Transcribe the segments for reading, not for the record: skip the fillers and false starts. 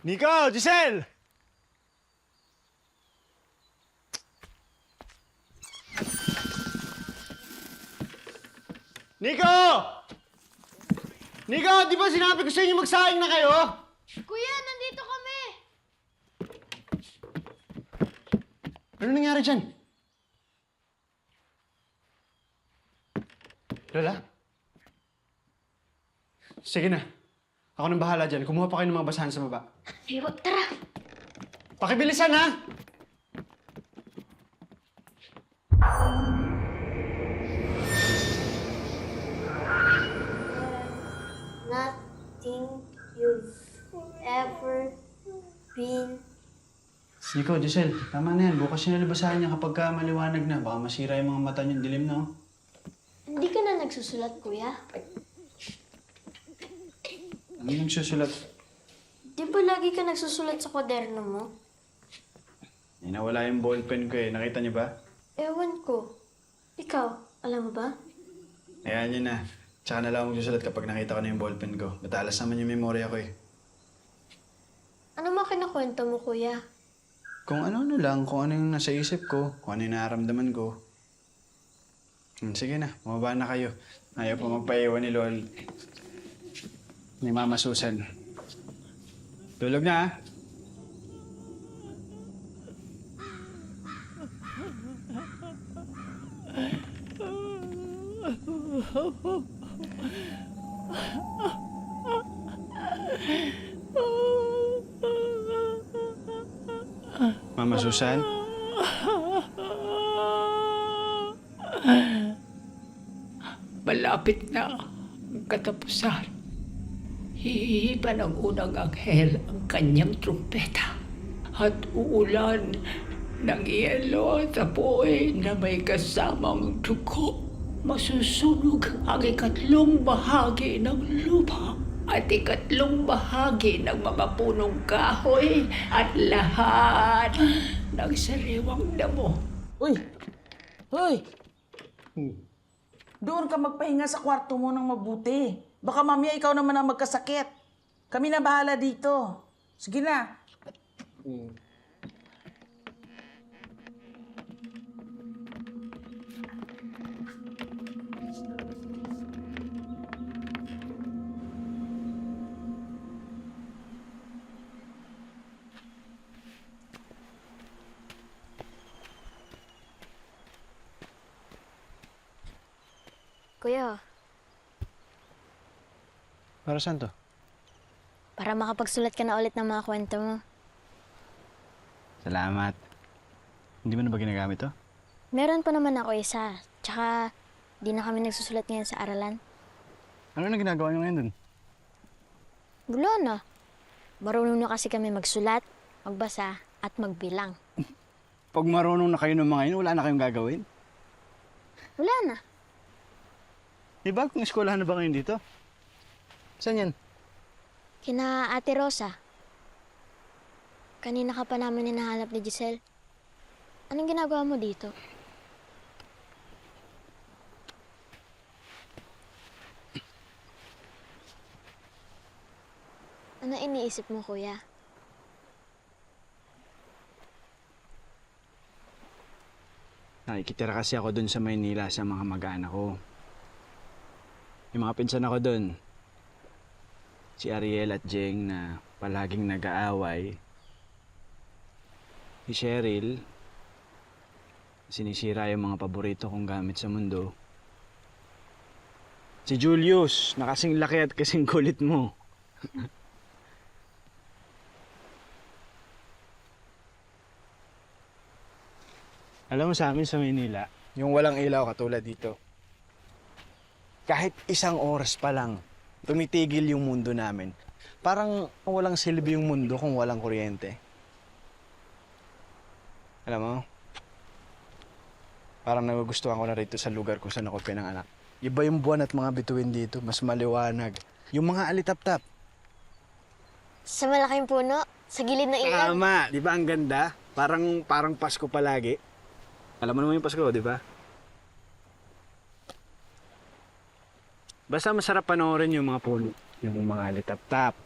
Nico! Giselle! Nico! Nico, di ba sinabi ko sa inyo magsaing na kayo? Kuya, nandito kami! Ano nangyari dyan? Lola? Sige na. Ako nang bahala dyan. Kumuha pa kayo ng mga basahan sa baba. Ewa, tara! Pakibilisan, ha? Nothing you've ever been. Nico, Giselle, tama na yan. Bukas nyo nalabasahan niya kapag maliwanag na. Baka masira yung mga mata niyo. Dilim na, oh. Hindi ka na nagsusulat, kuya? Ano yung susulat? Di ba lagi ka nagsusulat sa kwaderno mo? Nawala yung ballpen ko, eh. Nakita niyo ba? Ewan ko. Ikaw, alam mo ba? Ayan yun na. Tsaka na lang ako magsusulat kapag nakita ko na yung ballpen ko. Matalas naman yung memorya ko, eh. Ano mga kinakwento mo, kuya? Kung ano lang, kung ano yung nasa isip ko, kung ano yung nararamdaman ko. Sige na, bumaba na kayo. Ayaw pa magpaiwan ni Lol. Ni Mama Susan. Tulog na, ha? Mama Susan? Malapit na ang katapusan. Hihihipan ng unang anghel ang kanyang trumpeta at uulan ng yelo at apoy na may kasamang dugo. Masusunog ang ikatlong bahagi ng lupa at ikatlong bahagi ng mga punong kahoy at lahat ng sariwang damo. Uy! Uy! Doon ka magpahinga sa kwarto mo ng mabuti. Baka mamaya ikaw naman ang magkasakit. Kami na bahala dito. Sige na. Kuya, Para saan to? para makapagsulat ka na ulit ng mga kwento mo. Salamat. Hindi mo na ba ginagamit to? Meron pa naman ako isa. Tsaka, di na kami nagsusulat ngayon sa aralan. Ano na ginagawa niyo ngayon dun? Wala na. Marunong na kasi kami magsulat, magbasa, at magbilang. Pag marunong na kayo ng mga yun, wala na kayong gagawin? Wala na. Di ba kung eskwelahan na ba ngayon dito? Saan yan? Kina Ate Rosa. Kanina ka pa namin hinahanap ni Giselle. Anong ginagawa mo dito? Ano iniisip mo, kuya? Nakikitira kasi ako dun sa Maynila sa mga mag-anak ko. Yung mga pinsan ako dun, si Ariel at Jeng na palaging nag-aaway. Si Cheryl, sinisira yung mga paborito kong gamit sa mundo. Si Julius, na kasing laki at kasing kulit mo. Alam mo sa amin sa Maynila, yung walang ilaw katulad dito. Kahit isang oras pa lang, tumitigil yung mundo namin. Parang walang silbi yung mundo kung walang kuryente. Alam mo, parang nagugustuhan ko na rito sa lugar kung saan ako pinanganak. Iba yung buwan at mga bituin dito, mas maliwanag. Yung mga alitap-tap. Sa malaking puno, sa gilid ng ilog. Tama, di ba ang ganda? Parang Pasko palagi. Alam mo naman yung Pasko, di ba? Basta masarap panoorin yung mga puno. Yung mga alitap-tap.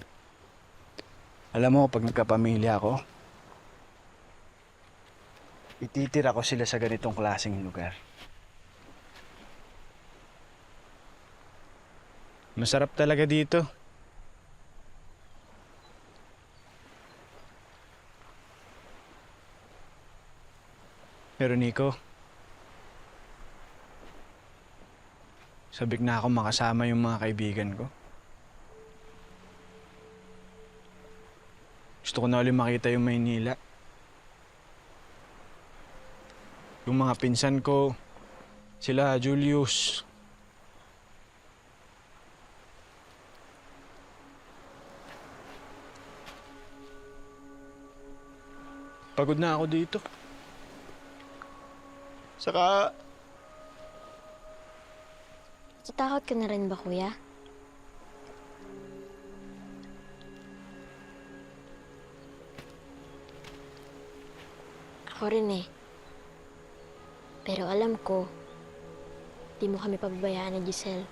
Alam mo, pag nagkapamilya ako, ititira ko sila sa ganitong klaseng lugar. Masarap talaga dito. Pero Nico, sabik na ako makasama yung mga kaibigan ko. Gusto ko na ulit makita yung Maynila. Yung mga pinsan ko, sila Julius. Pagod na ako dito. Saka, Natatakot ka na rin ba, kuya? Ako rin eh. Pero alam ko, di mo kami pababayaan ni Giselle.